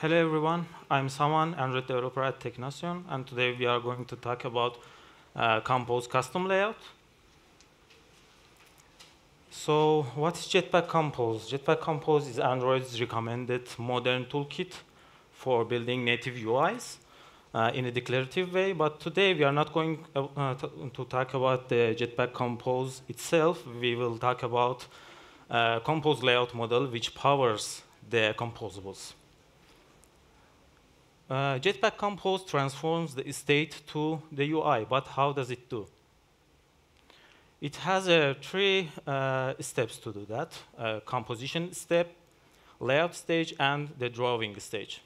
Hello everyone, I'm Saman, Android developer at Teknasyon, and today we are going to talk about Compose custom layout. So what is Jetpack Compose? Jetpack Compose is Android's recommended modern toolkit for building native UIs in a declarative way, but today we are not going to talk about the Jetpack Compose itself. We will talk about Compose layout model which powers the composables. Jetpack Compose transforms the state to the UI, but how does it do? It has three steps to do that: composition step, layout stage, and the drawing stage.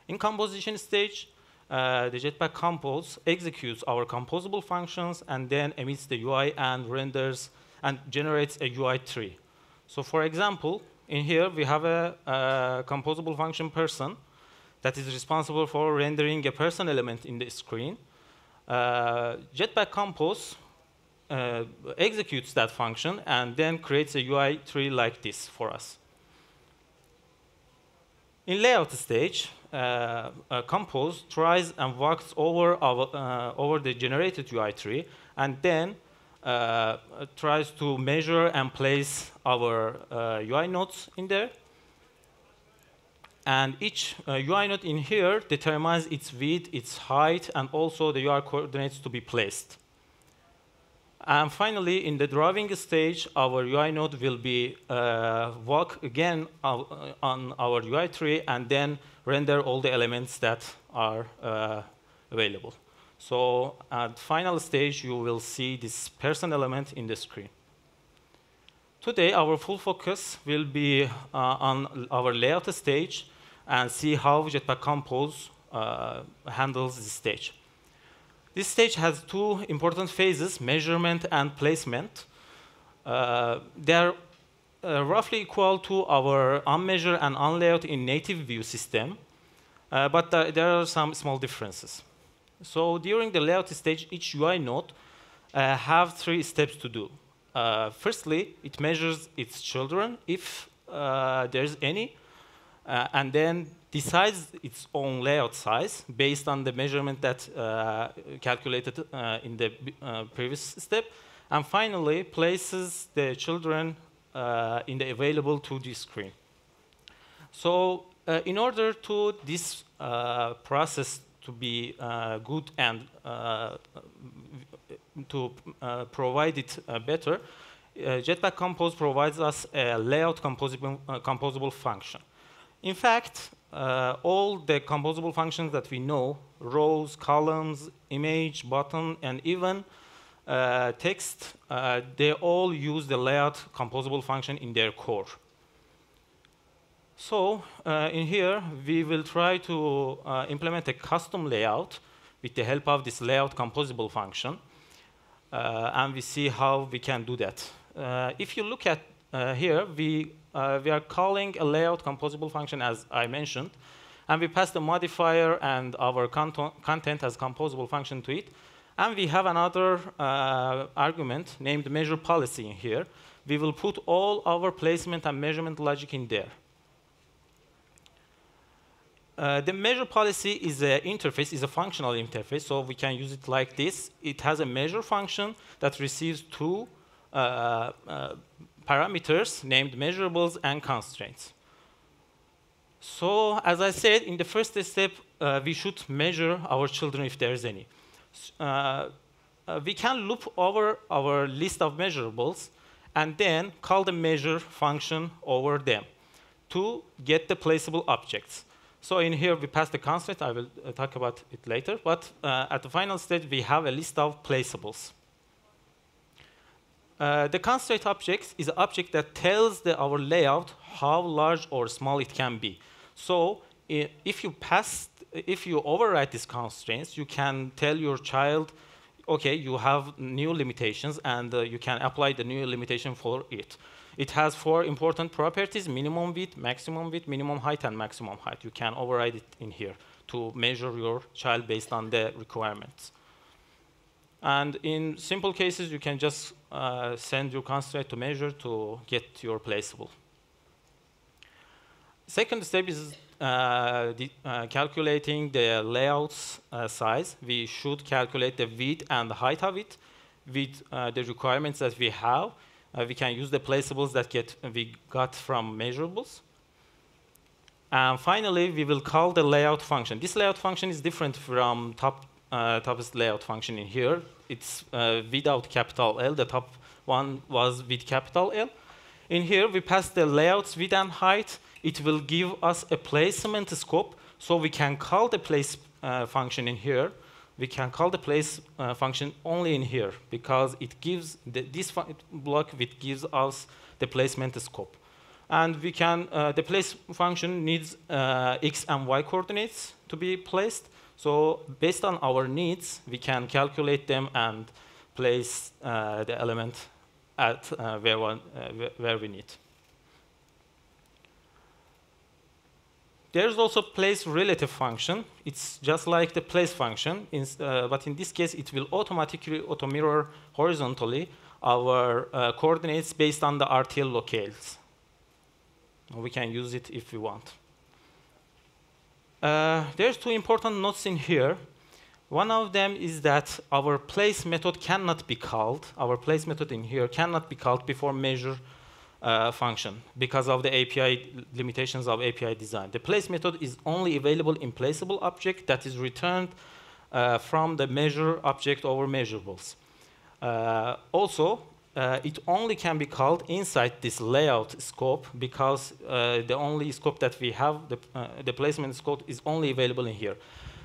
In composition stage, the Jetpack Compose executes our composable functions and then emits the UI and renders and generates a UI tree. So for example, in here we have a composable function person that is responsible for rendering a person element in the screen. Jetpack Compose executes that function and then creates a UI tree like this for us. In layout stage, Compose tries and walks over the generated UI tree and then tries to measure and place our UI nodes in there. And each UI node in here determines its width, its height, and also the UI coordinates to be placed. And finally, in the drawing stage, our UI node will be walk again on our UI tree and then render all the elements that are available. So at final stage, you will see this person element in the screen. Today, our full focus will be on our layout stage and see how Jetpack Compose handles this stage. This stage has two important phases, measurement and placement. They are roughly equal to our unmeasure and unlayout in native view system, but there are some small differences. So during the layout stage, each UI node have three steps to do. Firstly, it measures its children, if there's any, and then decides its own layout size based on the measurement that calculated in the previous step, and finally places the children in the available 2D screen. So in order to this process to be good and to provide it better, Jetpack Compose provides us a layout composable function. In fact, all the composable functions that we know, rows, columns, image, button, and even text, they all use the layout composable function in their core. So in here, we will try to implement a custom layout with the help of this layout composable function. And we see how we can do that. If you look at here, we are calling a layout composable function, as I mentioned, and we pass the modifier and our content as composable function to it. And we have another argument named measure policy in here. We will put all our placement and measurement logic in there. The measure policy is an interface, is a functional interface, so we can use it like this. It has a measure function that receives two parameters named measurables and constraints. So as I said, in the first step, we should measure our children if there is any. We can loop over our list of measurables and then call the measure function over them to get the placeable objects. So in here, we pass the constraint. I will talk about it later. But at the final stage, we have a list of placeables. The constraint object is an object that tells our layout how large or small it can be. So if you override these constraints, you can tell your child, OK, you have new limitations, and you can apply the new limitation for it. It has four important properties: minimum width, minimum height, and maximum height. You can override it in here to measure your child based on the requirements. And in simple cases, you can just send your constraint to measure to get your placeable. Second step is calculating the layout's size, we should calculate the width and the height of it with the requirements that we have. We can use the placeables that we got from measurables. And finally, we will call the layout function. This layout function is different from top's layout function in here. It's without capital L. The top one was with capital L. In here, we pass the layouts width and height. It will give us a placement scope, so we can call the place function in here. We can call the place function only in here, because it gives this block which gives us the placement scope. And we can the place function needs x and y coordinates to be placed. So based on our needs, we can calculate them and place the element at where we need. There's also place relative function. It's just like the place function, but in this case, it will automatically auto-mirror horizontally our coordinates based on the RTL locales. We can use it if we want. There's two important notes in here. One of them is that our place method cannot be called. Our place method in here cannot be called before measure function because of the API limitations of API design. The place method is only available in placeable object that is returned from the measure object over measurables. Also, it only can be called inside this layout scope because the only scope that we have, the placement scope, is only available in here.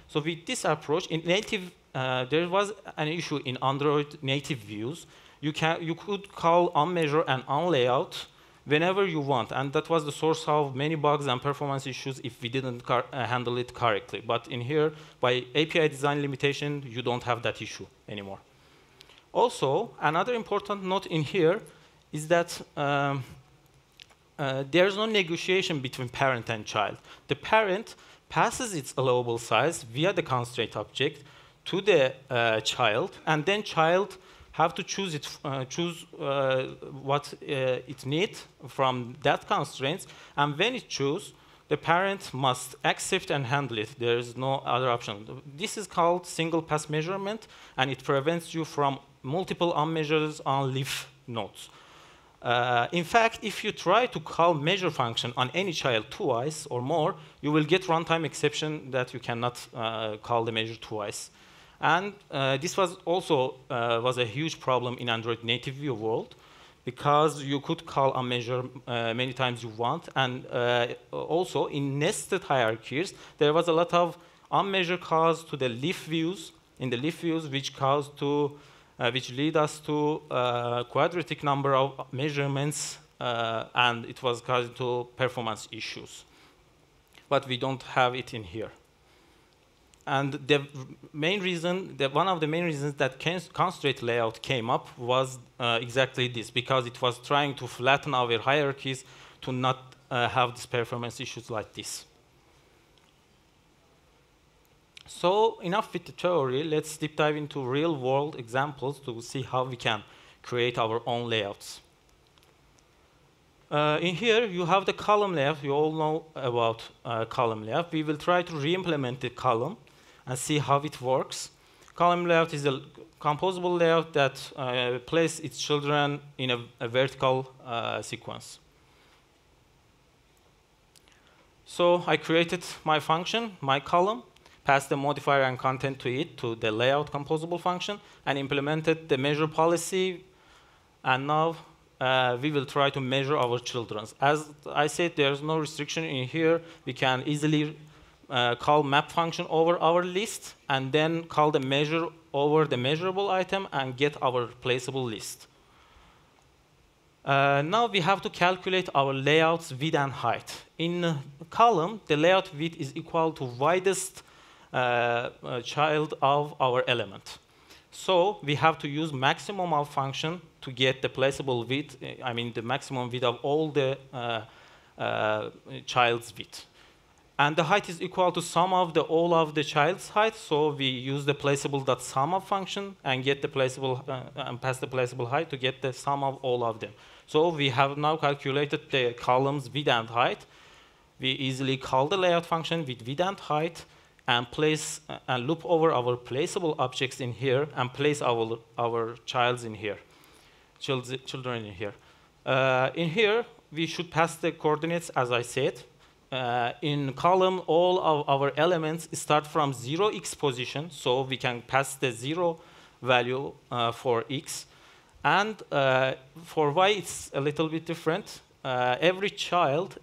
So with this approach, in native, there was an issue in Android native views. You could call onMeasure and onLayout whenever you want, and that was the source of many bugs and performance issues if we didn't handle it correctly. But in here, by API design limitation, you don't have that issue anymore. Also, another important note in here is that there's no negotiation between parent and child. The parent passes its allowable size via the constraint object to the child, and then child have to choose what it needs from that constraints, and when it chooses, the parent must accept and handle it. There is no other option. This is called single pass measurement, and it prevents you from multiple unmeasures on leaf nodes. In fact, if you try to call measure function on any child twice or more, you will get runtime exception that you cannot call the measure twice. And this was also was a huge problem in Android native view world, because you could call a measure many times you want. And also in nested hierarchies, there was a lot of unmeasured calls to the leaf views, which lead us to a quadratic number of measurements, and it was causing to performance issues. But we don't have it in here. And the main reason, one of the main reasons that constraint layout came up was exactly this, because it was trying to flatten our hierarchies to not have these performance issues like this. So enough with the theory. Let's deep dive into real-world examples to see how we can create our own layouts. In here, you have the column layout. You all know about column layout. We will try to re-implement the column and see how it works. Column layout is a composable layout that places its children in a vertical sequence. So I created my function, my column, passed the modifier and content to it, to the layout composable function, and implemented the measure policy. And now we will try to measure our children. As I said, there's no restriction in here. We can easily call map function over our list, and then call the measure over the measurable item and get our placeable list. Now we have to calculate our layout's width and height. In column, the layout width is equal to widest child of our element. So we have to use maximum of function to get the placeable width, I mean the maximum width of all the child's width. And the height is equal to sum of all of the child's height, so we use the placeable.sum of function and get the placeable and pass the placeable height to get the sum of all of them. So we have now calculated the column's width and height. we easily call the layout function with width and height and place and loop over our placeable objects in here and place our childs in here, children in here. In here, we should pass the coordinates as I said. In column, all of our elements start from 0x position, so we can pass the 0 value for x. And for y, it's a little bit different. Every child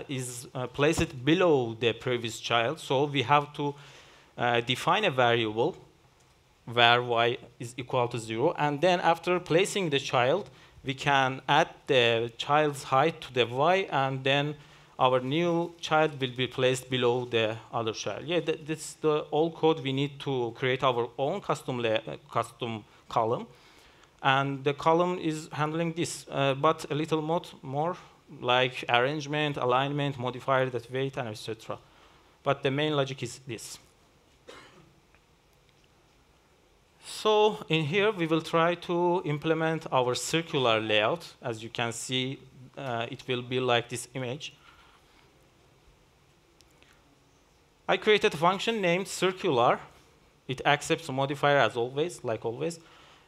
is placed below the previous child, so we have to define a variable where y is equal to 0, and then after placing the child, we can add the child's height to the y, and then our new child will be placed below the other child. Yeah, that's the old code. We need to create our own custom column. And the column is handling this, but a little more like arrangement, alignment, modifier, that weight, and etc. But the main logic is this. So in here, we will try to implement our circular layout. As you can see, it will be like this image. I created a function named circular. It accepts a modifier as always, like always.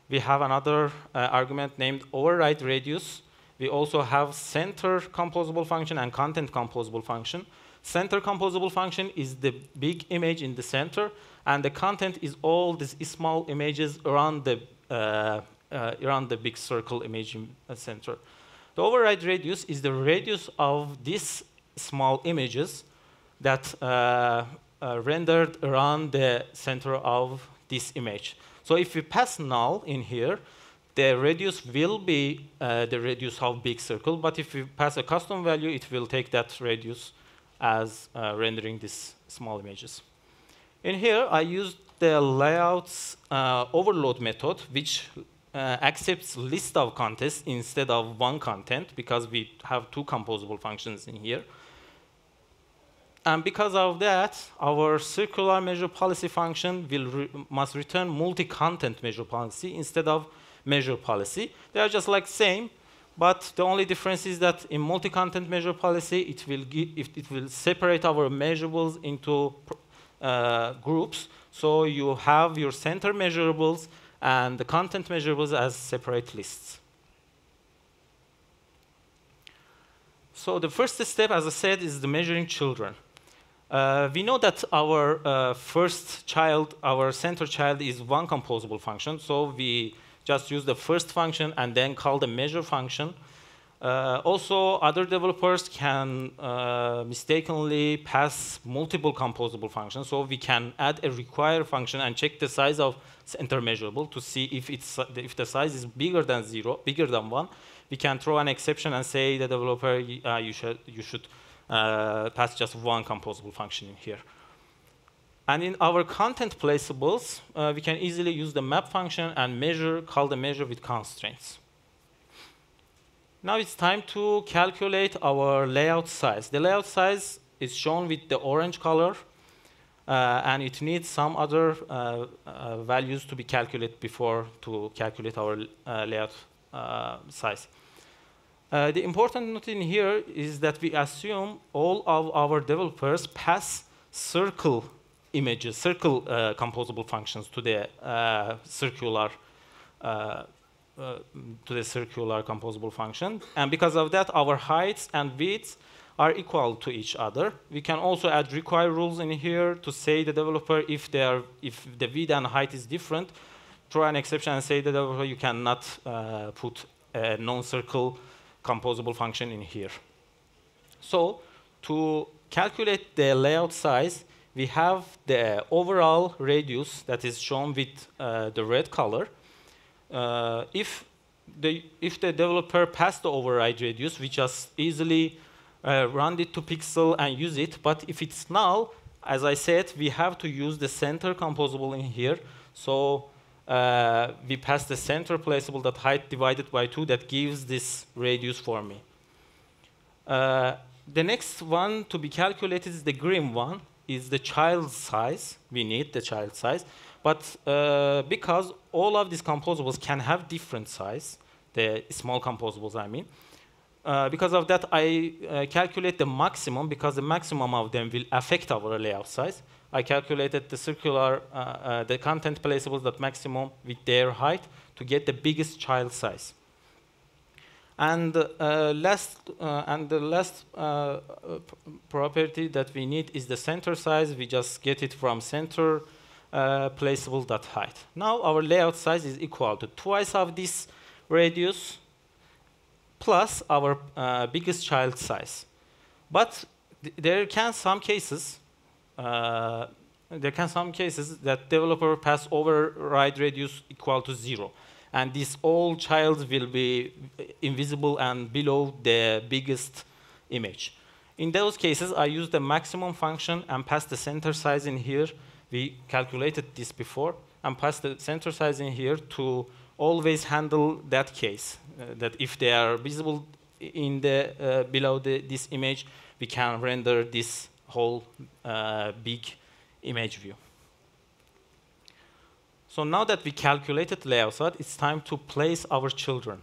We have another argument named override radius. We also have center composable function and content composable function. Center composable function is the big image in the center, and the content is all these small images around the big circle image in the center. The override radius is the radius of these small images that rendered around the center of this image. So if we pass null in here, the radius will be the radius of big circle, but if we pass a custom value, it will take that radius as rendering these small images. In here, I used the layouts overload method, which accepts list of contents instead of one content, because we have two composable functions in here. And because of that, our circular measure policy function must return multi-content measure policy instead of measure policy. They are just like same, but the only difference is that in multi-content measure policy, it will separate our measurables into groups. So you have your center measurables and the content measurables as separate lists. So the first step, as I said, is the measuring children. We know that our first child, our center child, is one composable function. So we just use the first function and then call the measure function. Also, other developers can mistakenly pass multiple composable functions. So we can add a require function and check the size of center measurable to see if the size is bigger than 0, bigger than 1. We can throw an exception and say the developer, you should pass just one composable function in here. And in our content placeables, we can easily use the map function and call the measure with constraints. Now it's time to calculate our layout size. The layout size is shown with the orange color, and it needs some other values to be calculated before to calculate our layout size. The important note in here is that we assume all of our developers pass circle images, circle composable functions to the circular composable function. And because of that, our heights and widths are equal to each other. We can also add require rules in here to say the developer if the width and height is different, throw an exception and say the developer you cannot put a non-circle composable function in here. So to calculate the layout size, we have the overall radius that is shown with the red color. If the developer passed the override radius, we just easily round it to pixel and use it. But if it's null, as I said, we have to use the center composable in here. So we pass the center placeable that height divided by 2 that gives this radius for me. The next one to be calculated is the green one, is the child size. We need the child size. But because all of these composables can have different size, the small composables I mean, Because of that, I calculate the maximum, because the maximum of them will affect our layout size. I calculated the circular, the content placeables at maximum with their height to get the biggest child size. And the last property that we need is the center size. We just get it from center placeable.height. Now our layout size is equal to twice of this radius plus our biggest child size. But there can some cases that developer pass override radius equal to 0. And this all child will be invisible and below the biggest image. In those cases, I use the maximum function and pass the center size in here. We calculated this before, and pass the center size in here to always handle that case. That if they are visible in the below this image, we can render this whole big image view. So now that we calculated layout size, it's time to place our children.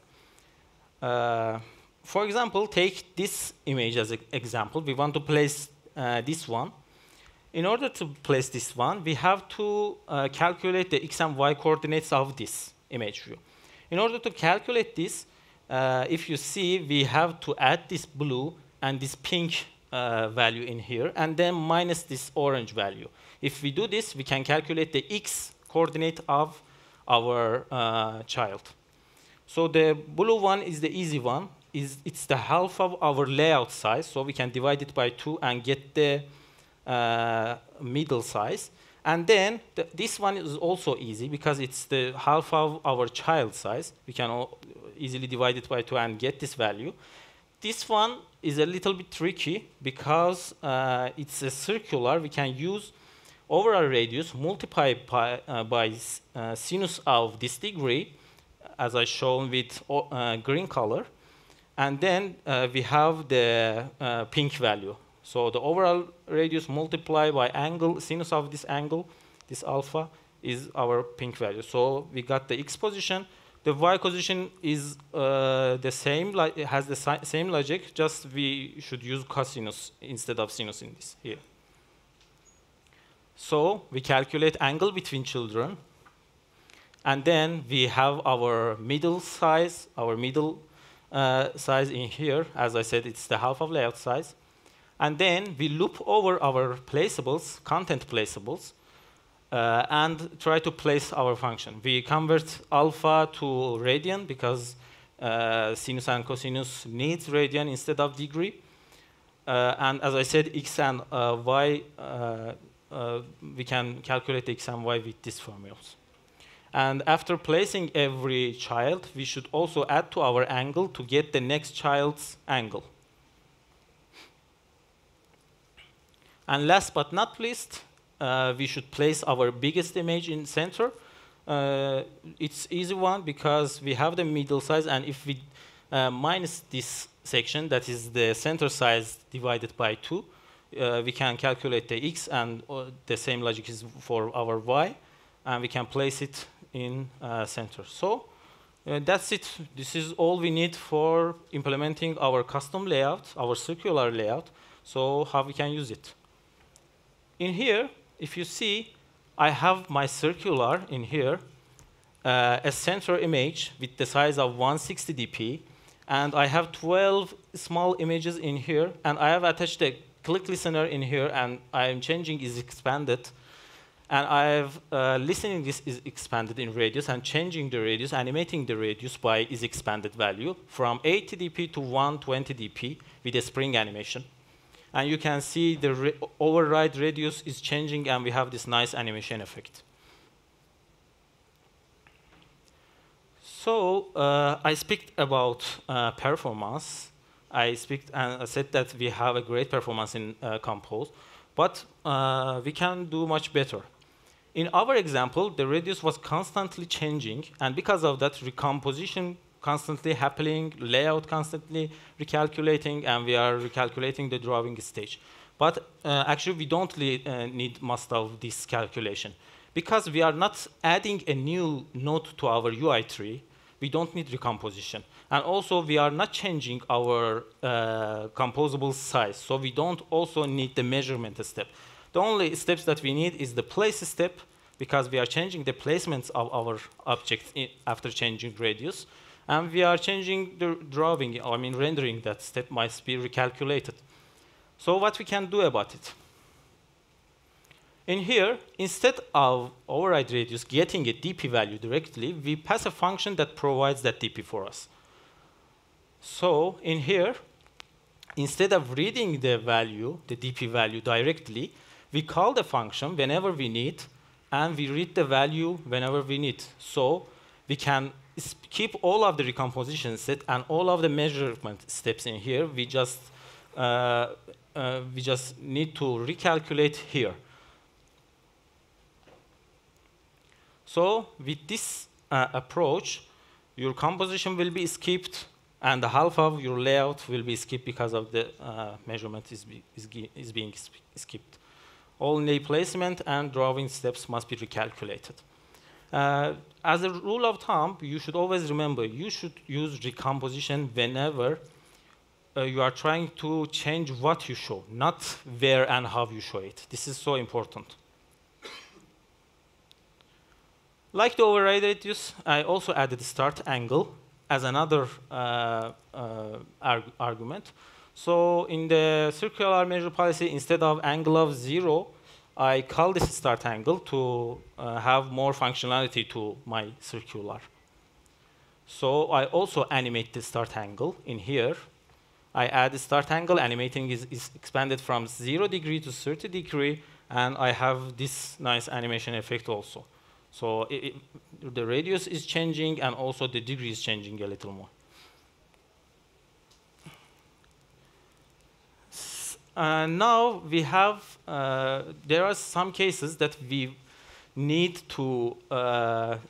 For example, take this image as an example. We want to place this one. In order to place this one, we have to calculate the x and y coordinates of this image view. In order to calculate this, if you see, we have to add this blue and this pink value in here, and then minus this orange value. If we do this, we can calculate the x coordinate of our child. So the blue one is the easy one. It's the half of our layout size, so we can divide it by 2 and get the middle size. And then this one is also easy because it's the half of our child size. We can easily divide it by 2 and get this value. This one is a little bit tricky because it's a circular. We can use overall radius multiplied by sinus of this degree, as I shown with green color. And then we have the pink value. So the overall radius multiplied by angle, sinus of this angle, this alpha, is our pink value. So we got the x position. The y position is the same, it has the same logic, just we should use cosinus instead of sinus in this here. So we calculate angle between children, and then we have our middle size, size in here. As I said, it's the half of layout size. And then we loop over our placeables, content placeables, and try to place our function. We convert alpha to radian because sinus and cosinus needs radian instead of degree. And as I said, x and y, we can calculate x and y with these formulas. And after placing every child, we should also add to our angle to get the next child's angle. And last but not least, we should place our biggest image in center. It's easy one because we have the middle size, and if we minus this section, that is the center size divided by 2, we can calculate the x, and the same logic is for our y, and we can place it in center. So that's it. This is all we need for implementing our custom layout, our circular layout. So how we can use it? In here, if you see, I have my circular in here, a center image with the size of 160 dp, and I have 12 small images in here, and I have attached a click listener in here, and I am changing is expanded, and I've listening this is expanded in radius, and changing the radius, animating the radius by is expanded value from 80 dp to 120 dp with a spring animation. And you can see the override radius is changing, and we have this nice animation effect. So I speak about performance. I said that we have a great performance in Compose, but we can do much better. In our example, the radius was constantly changing, and because of that, recomposition constantly happening, layout constantly recalculating, and we are recalculating the drawing stage. But actually, we don't need most of this calculation. Because we are not adding a new node to our UI tree, we don't need recomposition. And also, we are not changing our composable size, so we don't also need the measurement step. The only steps that we need is the place step, because we are changing the placements of our objects after changing radius. And we are changing the drawing, I mean rendering. That step must be recalculated. So what we can do about it? In here, instead of override radius getting a dp value directly, we pass a function that provides that dp for us. So in here, instead of reading the value, the dp value directly, we call the function whenever we need, and we read the value whenever we need. So we can keep all of the recomposition set and all of the measurement steps in here. We just need to recalculate here. So with this approach, your composition will be skipped, and the half of your layout will be skipped because of the measurement is being skipped. Only placement and drawing steps must be recalculated. As a rule of thumb, you should always remember, you should use recomposition whenever you are trying to change what you show, not where and how you show it. This is so important. Like the override radius, I also added start angle as another argument. So in the circular measure policy, instead of angle of 0, I call this start angle to have more functionality to my circular. So I also animate the start angle in here. I add the start angle, animating is expanded from 0 degree to 30 degree, and I have this nice animation effect also. So the radius is changing, and also the degree is changing a little more. Now we have, there are some cases that we need to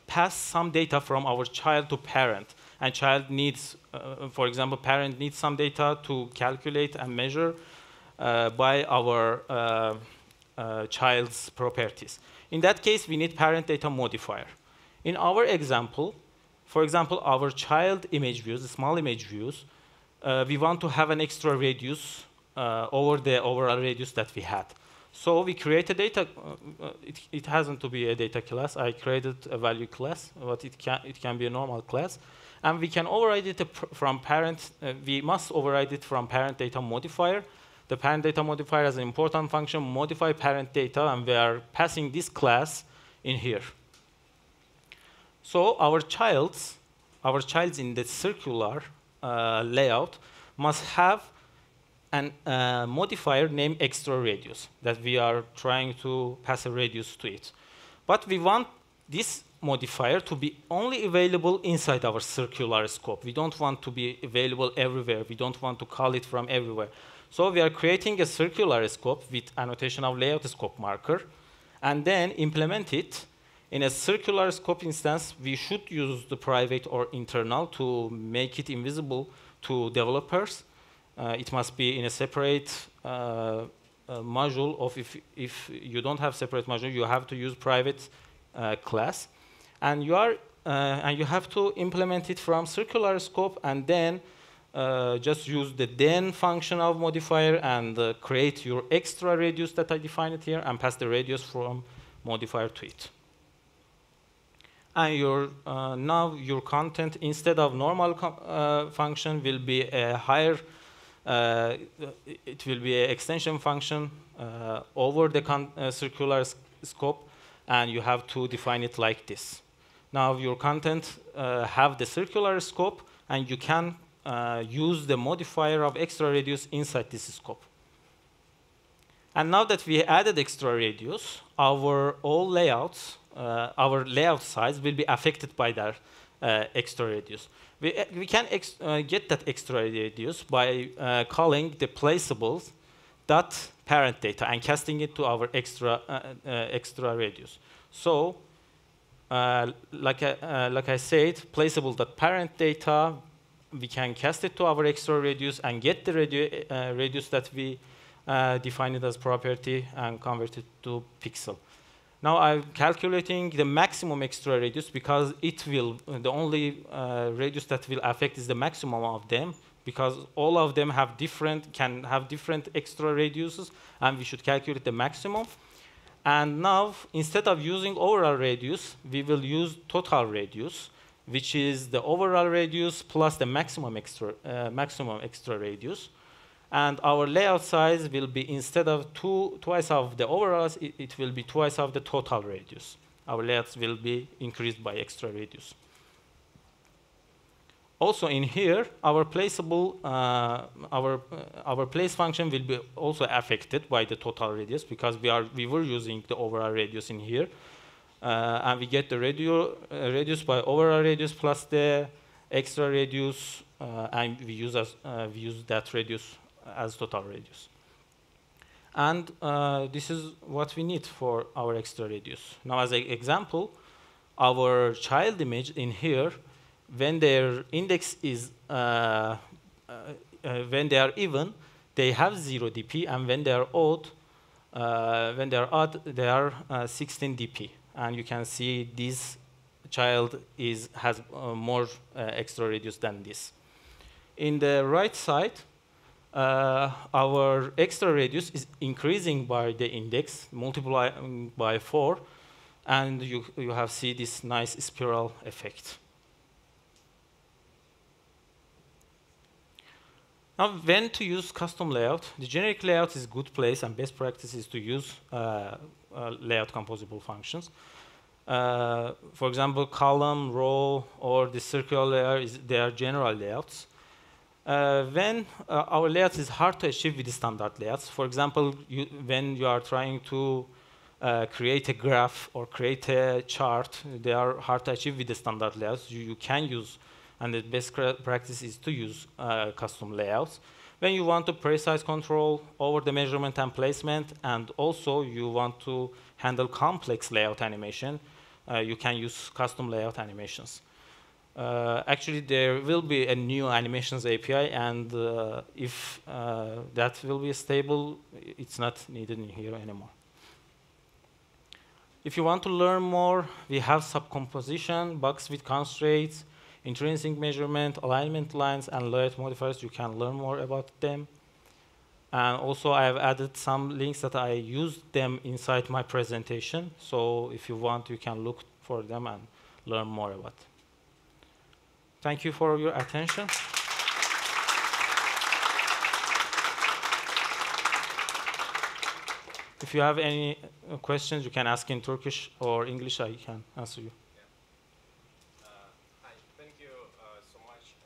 pass some data from our child to parent. And child needs, for example, parent needs some data to calculate and measure by our child's properties. In that case, we need parent data modifier. In our example, for example, our child image views, the small image views, we want to have an extra radius over the overall radius that we had. So we create a data, it hasn't to be a data class. I created a value class, but it can be a normal class. And we can override it from parent, we must override it from parent data modifier. The parent data modifier has an important function, modify parent data, and we are passing this class in here. So our childs in the circular layout must have an modifier named extra radius that we are trying to pass a radius to it. But we want this modifier to be only available inside our circular scope. We don't want to be available everywhere. We don't want to call it from everywhere. So we are creating a circular scope with annotation of layout scope marker, and then implement it in a circular scope instance. We should use the private or internal to make it invisible to developers. It must be in a separate module. Of if you don't have separate module, you have to use private class, and you have to implement it from circular scope, and then just use the then function of modifier and create your extra radius that I defined here, and pass the radius from modifier to it. And now your content, instead of normal function, will be a higher. It will be an extension function over the circular scope, and you have to define it like this. Now your content have the circular scope, and you can use the modifier of extra radius inside this scope. And now that we added extra radius, our our layout size will be affected by that extra radius. We can get that extra radius by calling the placeables dot parent data and casting it to our extra radius. So, like I said, placeable dot parent data, we can cast it to our extra radius and get the radius that we defined it as property and convert it to pixel. Now I'm calculating the maximum extra radius because it will, the only radius that will affect is the maximum of them, because all of them have can have different extra radiuses, and we should calculate the maximum. And now, instead of using overall radius, we will use total radius, which is the overall radius plus the maximum extra radius. And our layout size will be, instead of twice of the overall, it will be twice of the total radius. Our layouts will be increased by extra radius. Also in here, our placeable, our place function will be also affected by the total radius, because we were using the overall radius in here, and we get the radius by overall radius plus the extra radius, and we use that radius as total radius. And this is what we need for our extra radius. Now, as an example, our child image in here, when their index is, when they are even, they have 0 dp, and when they are odd, they are 16 dp. And you can see this child has more extra radius than this. In the right side, our extra radius is increasing by the index, multiplying by 4, and you have see this nice spiral effect. Now, when to use custom layout? The generic layout is a good place, and best practice is to use layout composable functions. For example, column, row, or the circular layer, they are general layouts. When our layout is hard to achieve with the standard layouts, for example, when you are trying to create a graph or create a chart, they are hard to achieve with the standard layouts. You can use, and the best practice is to use custom layouts. When you want to precise control over the measurement and placement, and also you want to handle complex layout animation, you can use custom layout animations. Actually, there will be a new animations API, and if that will be stable, it's not needed in here anymore. If you want to learn more, we have subcomposition, box with constraints, intrinsic measurement, alignment lines, and layout modifiers. You can learn more about them. And also, I have added some links that I used them inside my presentation. So if you want, you can look for them and learn more about them. Thank you for your attention. If you have any questions, you can ask in Turkish or English. I can answer you. Hi, thank you so much.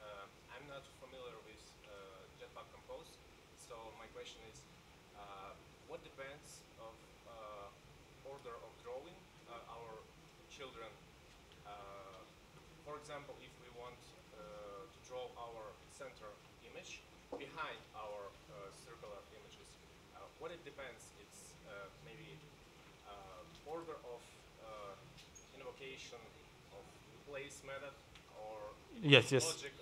I'm not familiar with Jetpack Compose, so my question is, what depends of order of drawing our children? For example, if we want to draw our center image behind our circular images, what it depends? It's maybe order of invocation of place method, or Yes. logic,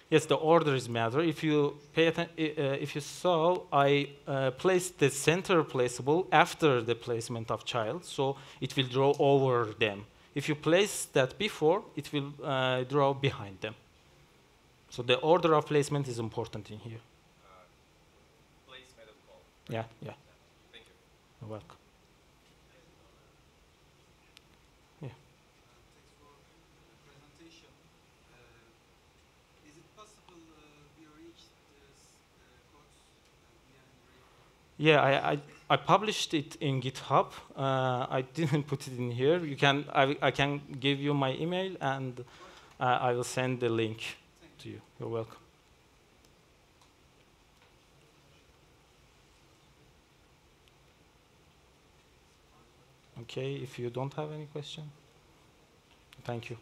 Yes, the order is matter. If you pay if you saw, I placed the center placeable after the placement of child, so it will draw over them. If you place that before, it will draw behind them. So the order of placement is important in here. place method call. Yeah. Thank you. You're welcome. Yeah. Thanks for the presentation. Is it possible we reach this codes Yeah, I published it in GitHub. I didn't put it in here. You can I can give you my email, and I will send the link to you. You're welcome. Okay, if you don't have any question, thank you.